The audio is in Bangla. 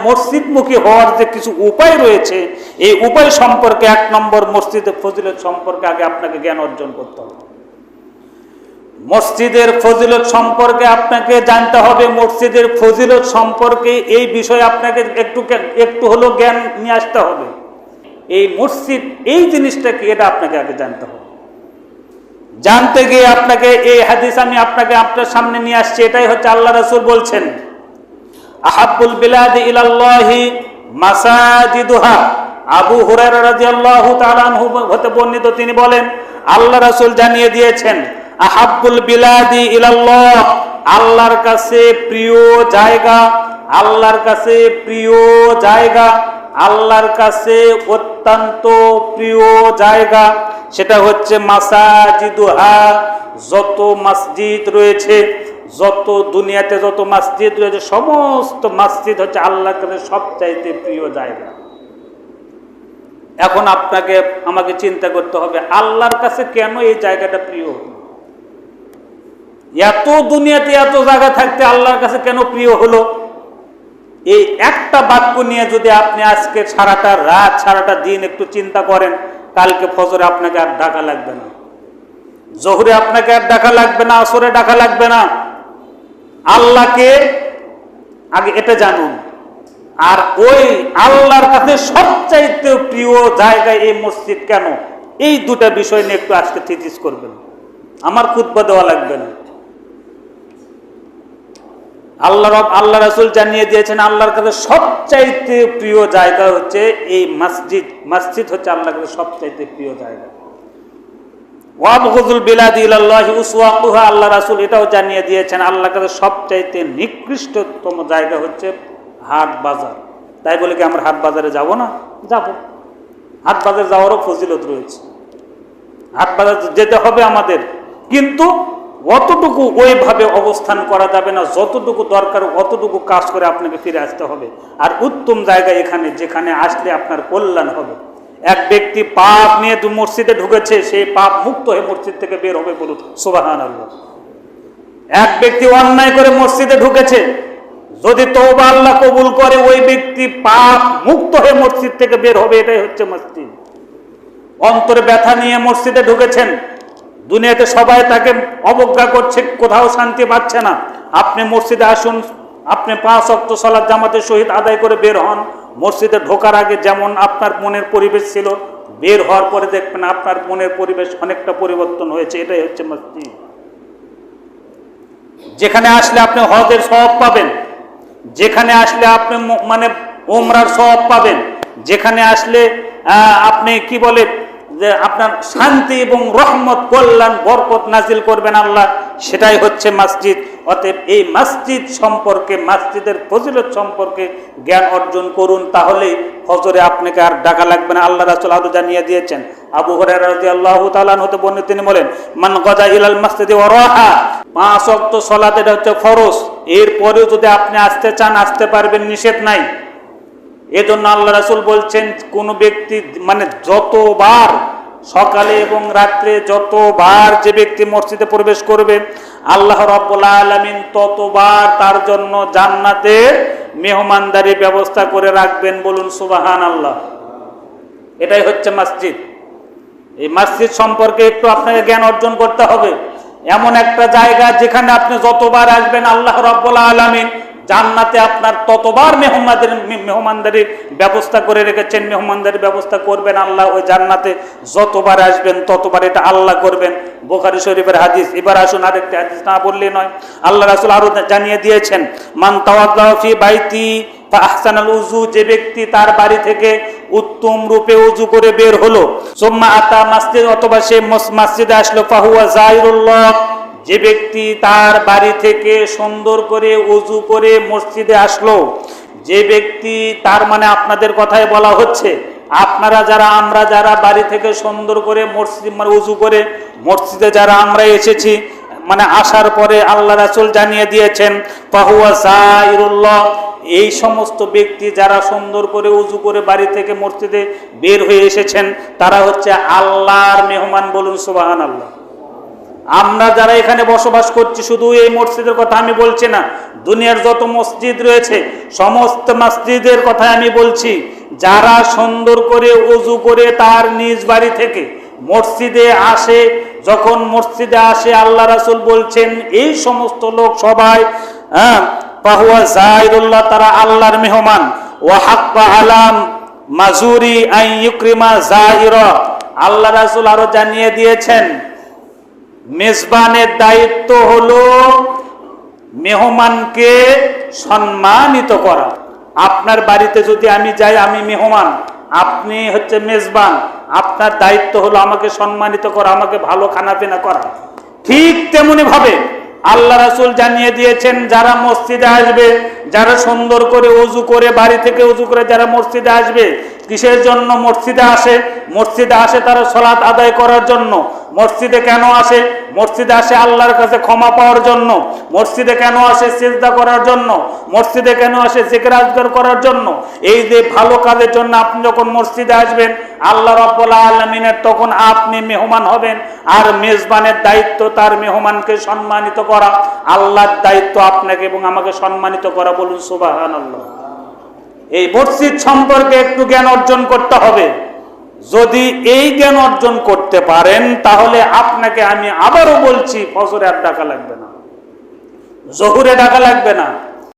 মসজিদমুখী হওয়ার যে কিছু উপায় রয়েছে, এই উপায় সম্পর্কে 1 নম্বর মসজিদের ফজিলত সম্পর্কে আগে আপনাকে জ্ঞান অর্জন করতে হবে। মসজিদের ফজিলত সম্পর্কে আপনাকে জানতে হবে। মসজিদের ফজিলত সম্পর্কে এই বিষয়ে আপনাকে একটু হলো জ্ঞান নিয়ে আসতে হবে। এই মসজিদ এই জিনিসটা কি, এটা আপনাকে আগে জানতে হবে। জানতে গিয়ে আপনাকে এই হাদিস আমি আপনার সামনে নিয়ে আসছি। এটাই হচ্ছে আল্লাহ রাসূল বলছেন, আহাব্বুল বিলাদি ইলাল্লাহি মাসাজিদুহা। আবু হুরায়রা রাদিয়াল্লাহু তাআলা আনহু হতে বর্ণিত, তিনি বলেন আল্লাহ রাসূল জানিয়ে দিয়েছেন, আহাব্বুল বিলাদি ইলাল্লাহ, আল্লাহর কাছে প্রিয় জায়গা, আল্লাহর কাছে প্রিয় জায়গা, আল্লাহর কাছে অত্যন্ত প্রিয় জায়গা, সেটা হচ্ছে মাসাজিদুহা। যত মসজিদ রয়েছে, যত দুনিয়াতে যত মসজিদ রয়েছে, সমস্ত মসজিদ হচ্ছে আল্লাহর কাছে সবচাইতে প্রিয় জায়গা। এখন আপনাকে আমাকে চিন্তা করতে হবে, আল্লাহর কাছে কেন এই জায়গাটা প্রিয়? এত দুনিয়াতে এত জায়গা থাকতে আল্লাহর কাছে কেন প্রিয় হলো? এই একটা বাক্য নিয়ে যদি আপনি আজকে সারাটা রাত সারাটা দিন একটু চিন্তা করেন, কালকে ফজরে আপনাকে আর ডাকা লাগবে না, জোহরে আপনাকে আর ডাকা লাগবে না, আসরে ডাকা লাগবে না। আল্লাহকে আগে এটা জানুন। আর ওই আল্লাহর কাছে সবচাইতে প্রিয় জায়গা এই মসজিদ কেন, এই দুটা বিষয় নিয়ে একটু আজকে থিসিস করবেন, আমার খুতবা দেওয়া লাগবে না। আল্লাহ রাসূল জানিয়ে দিয়েছেন আল্লাহর কাছে সবচাইতে প্রিয় জায়গা হচ্ছে এই মসজিদ। মসজিদ হচ্ছে আল্লাহর কাছে সবচাইতে প্রিয় জায়গা। ওয়াবগুযুল বিলাদি ইলাল্লাহি উসওয়াতুহা, আল্লাহ রাসূল এটাও জানিয়ে দিয়েছেন আল্লাহর কাছে সবচাইতে নিকৃষ্টতম জায়গা হচ্ছে হাট বাজার। তাই বলে কি আমরা হাট বাজারে যাব না? যাব। হাট বাজার যাওয়ারও ফজিলত রয়েছে, হাট বাজার যেতে হবে আমাদের, কিন্তু অতটুকু ওইভাবে অবস্থান করা যাবে না, যতটুকু দরকার অতটুকু কাজ করে আপনাকে ফিরে আসতে হবে। আর উত্তম জায়গা এখানে, যেখানে আসলে আপনার কল্যাণ হবে। এক ব্যক্তি পাপ নিয়ে মসজিদে ঢুকেছে, সেই পাপ মুক্ত হয়ে মসজিদ থেকে বের হবে, বলুন সুবহানাল্লাহ। এক ব্যক্তি অন্যায় করে মসজিদে ঢুকেছে, যদি তওবা আল্লাহ কবুল করে, ওই ব্যক্তি পাপ মুক্ত হয়ে মসজিদ থেকে বের হবে। এটাই হচ্ছে মসজিদ। অন্তরে ব্যথা নিয়ে মসজিদে ঢুকেছেন, দুনিয়াতে সবাই তাকে অবজ্ঞা করছে, কোথাও শান্তি পাচ্ছে না, আপনি মসজিদে আসুন, আপনি 5 ওয়াক্ত সালাত জামাতের সহিত আদায় করে বের হন। মসজিদে ঢোকার আগে যেমন আপনার মনের পরিবেশ ছিল, বের হওয়ার পরে দেখবেন আপনার মনের পরিবেশ অনেকটা পরিবর্তন হয়েছে। এটাই হচ্ছে মসজিদ। যেখানে আসলে আপনি হজের সওয়াব পাবেন, যেখানে আসলে আপনি মানে উমরার সওয়াব পাবেন, যেখানে আসলে আপনি কি বলে যে আপনার শান্তি এবং রহমত, কল্যাণ, বরকত নাজিল করবেন আল্লাহ, সেটাই হচ্ছে মসজিদ। অতএব এই মসজিদ সম্পর্কে, মসজিদের ফজিলত সম্পর্কে জ্ঞান অর্জন করুন, তাহলে ফজরে আপনাকে আর ডাকা লাগবে না। আল্লাহ রাসূল আরো জানিয়ে দিয়েছেন, আবু হুরায়রা রাদিয়াল্লাহু তাআলা হতে বর্ণিত, তিনি বলেন, মান গাজা ইলাল মসজিদে ওয়া রাহা, 5 ওয়াক্ত সালাত এটা হচ্ছে ফরজ, এরপরেও যদি আপনি আসতে চান আসতে পারবেন, নিষেধ নাই। এজন্য আল্লাহ রাসূল বলছেন, কোন ব্যক্তি মানে যতবার সকালে এবং রাত্রে যতবার যে ব্যক্তি মসজিদে প্রবেশ করবে, আল্লাহ রাব্বুল আলামিন ততবার তার জন্য জান্নাতে মেহমানদারি ব্যবস্থা করে রাখবেন, বলুন সুবহানাল্লাহ। এটাই হচ্ছে মসজিদ। এই মসজিদ সম্পর্কে একটু আপনাকে জ্ঞান অর্জন করতে হবে। এমন একটা জায়গা যেখানে আপনি যতবার আসবেন, আল্লাহ রাব্বুল আলামিন জান্নাতে আপনার ততবার মেহমানদারির ব্যবস্থা করে রেখেছেন, মেহমানদারির ব্যবস্থা করবেন আল্লাহ ওই জান্নাতে। যতবার আসবেন ততবার এটা আল্লাহ করবেন। বুখারী শরীফের হাদিস। এবার আসুন আরেকটা হাদিস, না বললে নয়। আল্লাহ রাসূল আরো জানিয়ে দিয়েছেন, মান তাওয়াদ্দা ফি বাইতি ফা আহসানাল উযু, যে ব্যক্তি তার বাড়ি থেকে উত্তম রূপে ওযু করে বের হলো, সুম্মা আতা মসজিদ, অথবা সে মসজিদে আসলো, ফাহুয়া যায়রুল্লাহ, যে ব্যক্তি তার বাড়ি থেকে সুন্দর করে ওযু করে মসজিদে আসলো, যে ব্যক্তি, তার মানে আপনাদের কথাই বলা হচ্ছে, আপনারা যারা, আমরা যারা বাড়ি থেকে সুন্দর করে মসজিদ মানে ওযু করে মসজিদে যারা আমরা এসেছি, মানে আসার পরে আল্লাহ রাসূল জানিয়ে দিয়েছেন, ফাহুয়া যায়রুল্লাহ, এই সমস্ত ব্যক্তি যারা সুন্দর করে ওযু করে বাড়ি থেকে মসজিদে বের হয়ে এসেছেন, তারা হচ্ছে আল্লাহর মেহমান, বলুন সুবহানাল্লাহ। আমরা যারা এখানে বসবাস করছি, শুধু এই মসজিদের কথা আমি বলছি না, দুনিয়ার যত মসজিদ রয়েছে সমস্ত মসজিদের কথা আমি বলছি। যারা সুন্দর করে ওযু করে তার নিজ বাড়ি থেকে মসজিদে আসে, যখন মসজিদে আসে আল্লাহ রাসূল বলছেন এই সমস্ত লোক সবাই ফাহুয়া যায়রুল্লাহ, তারা আল্লাহর মেহমান। ওয়া হাক্কা আলাম মাজুরি আন ইউকরিমা যায়রা, আল্লাহ রাসূল আরো জানিয়ে দিয়েছেন মেজবানের দায়িত্ব হলো মেহমানকে সম্মানিত করা। আপনার বাড়িতে যদি আমি যাই, আমি মেহমান, আপনি হচ্ছে মেজবান, আপনার দায়িত্ব হলো আমাকে সম্মানিত করা, আমাকে ভালো খানাপিনা করা। ঠিক তেমনি ভাবে আল্লাহ রাসূল জানিয়ে দিয়েছেন যারা মসজিদে আসবে, যারা সুন্দর করে ওযু করে বাড়ি থেকে ওযু করে যারা মসজিদে আসবে, কিসের জন্য মসজিদে আসে? মসজিদে আসে তারা সালাত আদায় করার জন্য। মসজিদে কেন আসে? মসজিদে আসে আল্লাহর কাছে ক্ষমা পাওয়ার জন্য। মসজিদে কেন আসে? সিজদা করার জন্য। মসজিদে কেন আসে? জিকির আজকার করার জন্য। এই যে ভালো কাজের জন্য আপনি যখন মসজিদে আসবেন আল্লাহ রাব্বুল আলামিনের, তখন আপনি মেহমান হবেন। আর মেজবানের দায়িত্ব তার মেহমানকে সম্মানিত করা। আল্লাহর দায়িত্ব আপনাকে এবং আমাকে সম্মানিত করা। বলুন সুবহানাল্লাহ। এই মসজিদ সম্পর্কে একটু জ্ঞান অর্জন করতে হবে। যদি এই জ্ঞান অর্জন করতে পারেন তাহলে আপনাকে আমি আবারও বলছি, ফজরে আর ডাকা লাগবে না, জোহরে ডাকা লাগবে না,